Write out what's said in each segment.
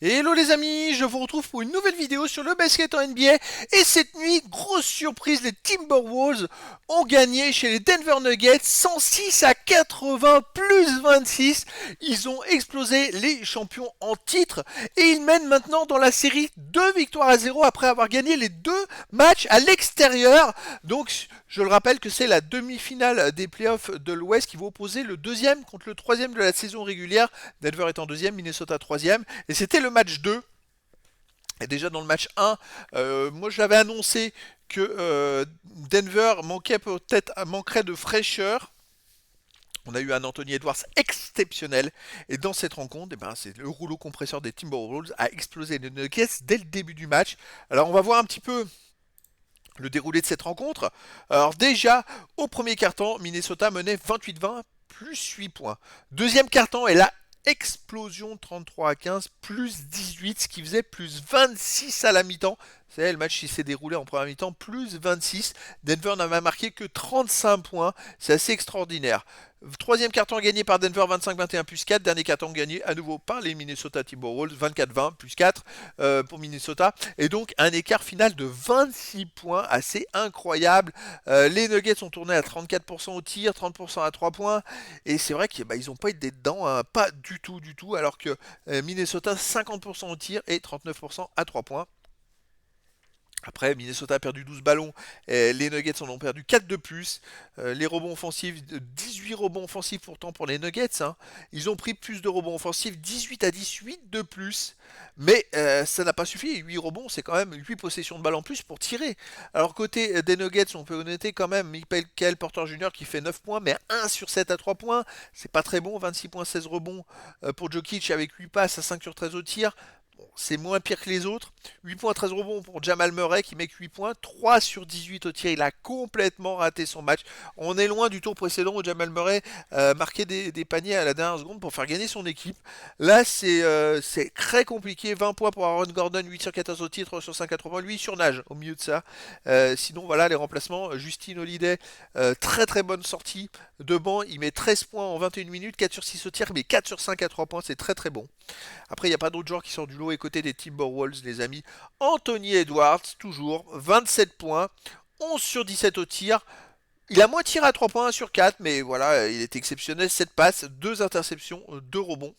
Hello les amis, je vous retrouve pour une nouvelle vidéo sur le basket en NBA. Et cette nuit, grosse surprise, les Timberwolves ont gagné chez les Denver Nuggets 106 à 80 plus 26. Ils ont explosé les champions en titre et ils mènent maintenant dans la série 2 victoires à 0 après avoir gagné les deux matchs à l'extérieur. Donc je le rappelle que c'est la demi-finale des playoffs de l'Ouest qui va opposer le deuxième contre le troisième de la saison régulière. Denver étant deuxième, Minnesota troisième. Et c'était le match 2. Et déjà dans le match 1, moi j'avais annoncé que Denver manquerait de fraîcheur. On a eu un Anthony Edwards exceptionnel. Et dans cette rencontre, c'est le rouleau compresseur des Timberwolves a explosé les Nuggets dès le début du match. Alors on va voir un petit peu le déroulé de cette rencontre. Alors déjà, au premier quart-temps, Minnesota menait 28-20 plus 8 points. Deuxième quart-temps, et là, explosion 33 à 15 plus 18, ce qui faisait plus 26 à la mi-temps. Vous savez, le match s'est déroulé en première mi-temps, plus 26. Denver n'avait marqué que 35 points. C'est assez extraordinaire. Troisième carton gagné par Denver 25-21 plus 4. Dernier carton gagné à nouveau par les Minnesota Timberwolves 24-20 plus 4 pour Minnesota. Et donc un écart final de 26 points assez incroyable. Les Nuggets sont tournés à 34% au tir, 30% à 3 points. Et c'est vrai qu'ils n'ont pas été dedans, hein, pas du tout, du tout. Alors que Minnesota 50% au tir et 39% à 3 points. Après, Minnesota a perdu 12 ballons, les Nuggets en ont perdu 4 de plus. Les rebonds offensifs, 18 rebonds offensifs pourtant pour les Nuggets. Hein. Ils ont pris plus de rebonds offensifs, 18 à 18 de plus. Mais ça n'a pas suffi, 8 rebonds, c'est quand même 8 possessions de balle en plus pour tirer. Alors côté des Nuggets, on peut noter quand même Michael Porter Jr. qui fait 9 points, mais 1 sur 7 à 3 points. C'est pas très bon, 26 points, 16 rebonds pour Jokic avec 8 passes à 5 sur 13 au tir. Bon, c'est moins pire que les autres. 8 points, 13 rebonds pour Jamal Murray qui met que 8 points. 3 sur 18 au tir. Il a complètement raté son match. On est loin du tour précédent où Jamal Murray marquait des paniers à la dernière seconde pour faire gagner son équipe. Là, c'est très compliqué. 20 points pour Aaron Gordon, 8 sur 14 au tir, 3 sur 5 à 3 points. Lui, il surnage au milieu de ça. Sinon, voilà les remplacements. Justin Holiday, très très bonne sortie de banc. Il met 13 points en 21 minutes. 4 sur 6 au tir, mais 4 sur 5 à 3 points. C'est très très bon. Après, il n'y a pas d'autres joueurs qui sortent du lot. Et côté des Timberwolves, les amis, Anthony Edwards, toujours, 27 points, 11 sur 17 au tir. Il a moins tiré à 3 points, 1 sur 4, mais voilà, il est exceptionnel. 7 passes, 2 interceptions, 2 rebonds.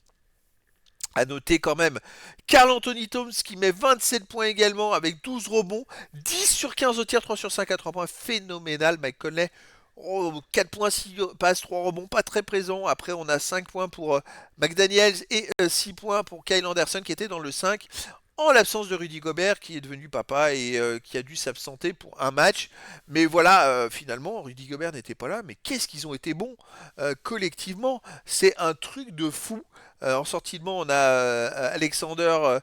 À noter quand même Karl Anthony Towns qui met 27 points également avec 12 rebonds, 10 sur 15 au tir, 3 sur 5 à 3 points, phénoménal. Mike Conley, 4 points, 6 passes, 3 rebonds, pas très présent. Après, on a 5 points pour McDaniels et 6 points pour Kyle Anderson qui était dans le 5. En l'absence de Rudy Gobert qui est devenu papa et qui a dû s'absenter pour un match. Mais voilà, finalement, Rudy Gobert n'était pas là. Mais qu'est-ce qu'ils ont été bons collectivement. C'est un truc de fou. En sortie de banc, on a Alexander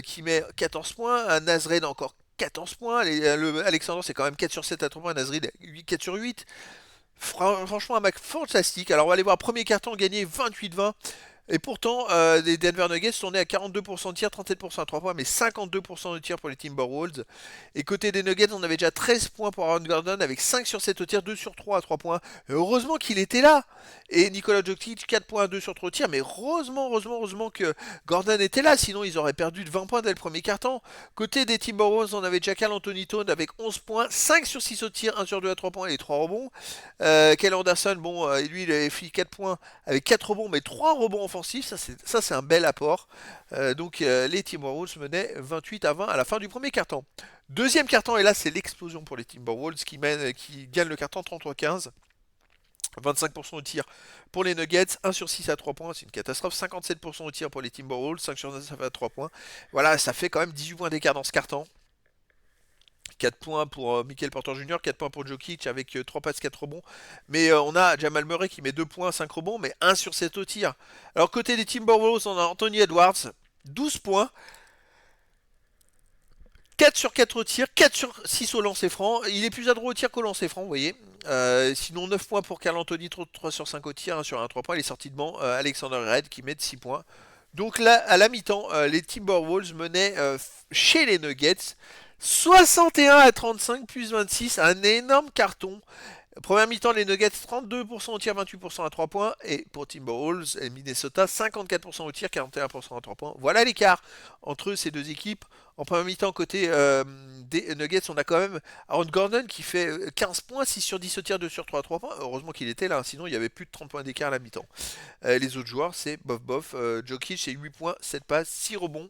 qui met 14 points. Nazred encore 14 points. Alexander, c'est quand même 4 sur 7 à 3 points. Nazred, 4 sur 8. Franchement, un match fantastique. Alors, on va aller voir premier carton gagné 28-20. Et pourtant, les Denver Nuggets sont nés à 42% de tir, 37% à 3 points, mais 52% de tir pour les Timberwolves. Et côté des Nuggets, on avait déjà 13 points pour Aaron Gordon avec 5 sur 7 au tir, 2 sur 3 à 3 points. Et heureusement qu'il était là. Et Nikola Jokic, 4 points à 2 sur 3 au tir, mais heureusement que Gordon était là, sinon ils auraient perdu de 20 points dès le premier quart-temps. Côté des Timberwolves, on avait déjà Karl Anthony Towns avec 11 points, 5 sur 6 au tir, 1 sur 2 à 3 points et 3 rebonds. Kyle Anderson, bon, lui, il avait fait 4 points avec 4 rebonds, mais 3 rebonds offensifs. Ça, c'est un bel apport. Donc, les Timberwolves menaient 28-20 à la fin du premier quart-temps. Deuxième quart-temps, et là, c'est l'explosion pour les Timberwolves qui gagnent le quart-temps 33-15. 25% au tir pour les Nuggets, 1 sur 6 à 3 points, c'est une catastrophe. 57% au tir pour les Timberwolves, 5 sur 9 à 3 points. Voilà, ça fait quand même 18 points d'écart dans ce quart-temps. 4 points pour Michael Porter Jr., 4 points pour Jokic avec 3 passes, 4 rebonds. Mais on a Jamal Murray qui met 2 points, 5 rebonds, mais 1 sur 7 au tir. Alors côté des Timberwolves, on a Anthony Edwards, 12 points, 4 sur 4 au tir, 4 sur 6 au lancer franc. Il est plus adroit au tir qu'au lancer franc, vous voyez. Sinon 9 points pour Karl Anthony, 3 sur 5 au tir, 1 sur 1, 3 points. Il est sorti de banc, Alexander Red qui met 6 points. Donc là, à la mi-temps, les Timberwolves menaient chez les Nuggets 61 à 35 plus 26, un énorme carton. Première mi-temps, les Nuggets 32% au tir, 28% à 3 points. Et pour Timberwolves et Minnesota, 54% au tir, 41% à 3 points. Voilà l'écart entre ces deux équipes. En première mi-temps, côté des Nuggets, on a quand même Aaron Gordon qui fait 15 points, 6 sur 10 au tir, 2 sur 3 à 3 points. Heureusement qu'il était là, sinon il y avait plus de 30 points d'écart à la mi-temps. Les autres joueurs, c'est bof. Jokic, c'est 8 points, 7 passes, 6 rebonds,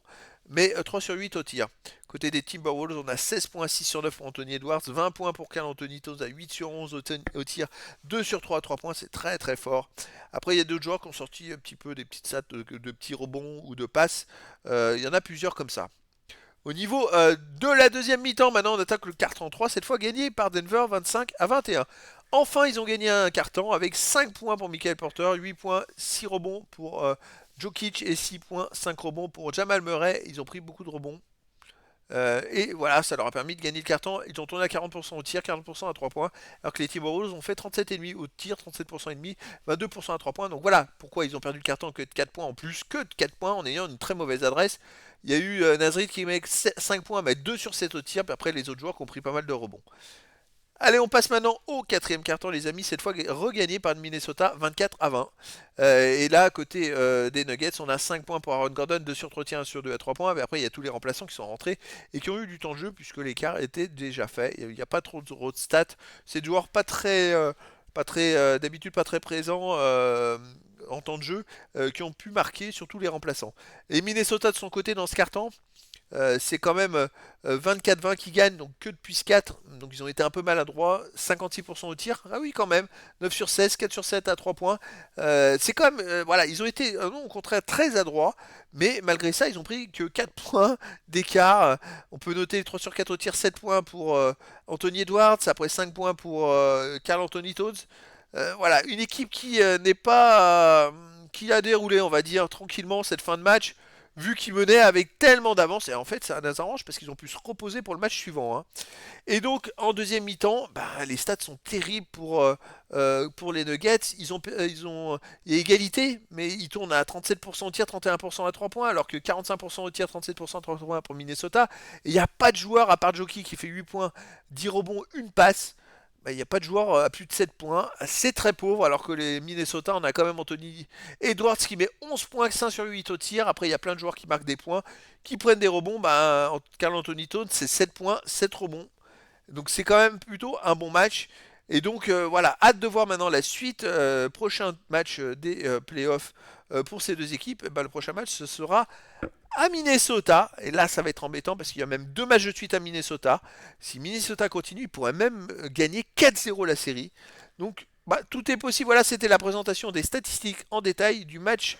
mais 3 sur 8 au tir. Côté des Timberwolves, on a 16 points, 6 sur 9 pour Anthony Edwards, 20 points pour Karl Anthony Towns à 8 sur 11 au tir, 2 sur 3 à 3 points, c'est très très fort. Après, il y a d'autres joueurs qui ont sorti un petit peu des petites stats de petits rebonds ou de passes. Il y en a plusieurs comme ça. Au niveau de la deuxième mi-temps, maintenant on attaque le carton 3, cette fois gagné par Denver 25 à 21. Enfin, ils ont gagné un carton avec 5 points pour Michael Porter, 8 points, 6 rebonds pour Jokic et 6 points, 5 rebonds pour Jamal Murray. Ils ont pris beaucoup de rebonds. Et voilà, ça leur a permis de gagner le carton. Ils ont tourné à 40% au tir, 40% à 3 points. Alors que les Timberwolves ont fait 37,5% au tir, 37% et demi, 22% à 3 points. Donc voilà pourquoi ils ont perdu le carton que de 4 points en plus, que de 4 points en ayant une très mauvaise adresse. Il y a eu Nasrid qui met 5 points, mais 2 sur 7 au tir. Puis après, les autres joueurs qui ont pris pas mal de rebonds. Allez, on passe maintenant au quatrième carton, les amis. Cette fois regagné par Minnesota 24 à 20. Et là, côté des Nuggets, on a 5 points pour Aaron Gordon, 2 sur 3 tirs, 1 sur 2 à 3 points. Mais après, il y a tous les remplaçants qui sont rentrés et qui ont eu du temps de jeu puisque l'écart était déjà fait. Il n'y a pas trop de stats. C'est des joueurs pas très d'habitude pas très présents en temps de jeu qui ont pu marquer surtout les remplaçants. Et Minnesota de son côté dans ce carton, c'est quand même 24-20 qui gagnent, donc que depuis 4. Donc ils ont été un peu maladroits. 56% au tir. Ah oui, quand même. 9 sur 16, 4 sur 7 à 3 points. C'est quand même. Voilà, ils ont été, non, au contraire, très adroits. Mais malgré ça, ils ont pris que 4 points d'écart. On peut noter 3 sur 4 au tir, 7 points pour Anthony Edwards. Après 5 points pour Karl Anthony Towns. Voilà, une équipe qui n'est pas. Qui a déroulé, on va dire, tranquillement cette fin de match vu qu'ils menaient avec tellement d'avance, et en fait ça les arrange parce qu'ils ont pu se reposer pour le match suivant. Hein. Et donc en deuxième mi-temps, bah, les stats sont terribles pour les Nuggets. Il y a égalité, mais ils tournent à 37% au tir, 31% à 3 points, alors que 45% au tir, 37% à 3 points pour Minnesota. Et il n'y a pas de joueur à part Jokic qui fait 8 points, 10 rebonds, une passe. Bah, il n'y a pas de joueur à plus de 7 points. C'est très pauvre, alors que les Minnesota, on a quand même Anthony Edwards qui met 11 points, 5 sur 8 au tir. Après, il y a plein de joueurs qui marquent des points, qui prennent des rebonds. Bah, Karl Anthony Towns, c'est 7 points, 7 rebonds. Donc c'est quand même plutôt un bon match. Et donc voilà, hâte de voir maintenant la suite. Prochain match des playoffs pour ces deux équipes. Et bah, le prochain match, ce sera à Minnesota. Et là, ça va être embêtant parce qu'il y a même 2 matchs de suite à Minnesota. Si Minnesota continue, il pourrait même gagner 4-0 la série. Donc, bah, tout est possible. Voilà, c'était la présentation des statistiques en détail du match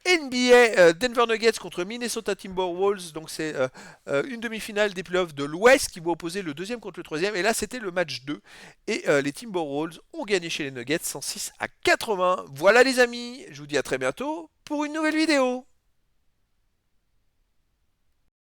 NBA Denver Nuggets contre Minnesota Timberwolves. Donc, c'est une demi-finale des playoffs de l'Ouest qui va opposer le deuxième contre le troisième. Et là, c'était le match 2. Et les Timberwolves ont gagné chez les Nuggets 106 à 80. Voilà, les amis. Je vous dis à très bientôt pour une nouvelle vidéo.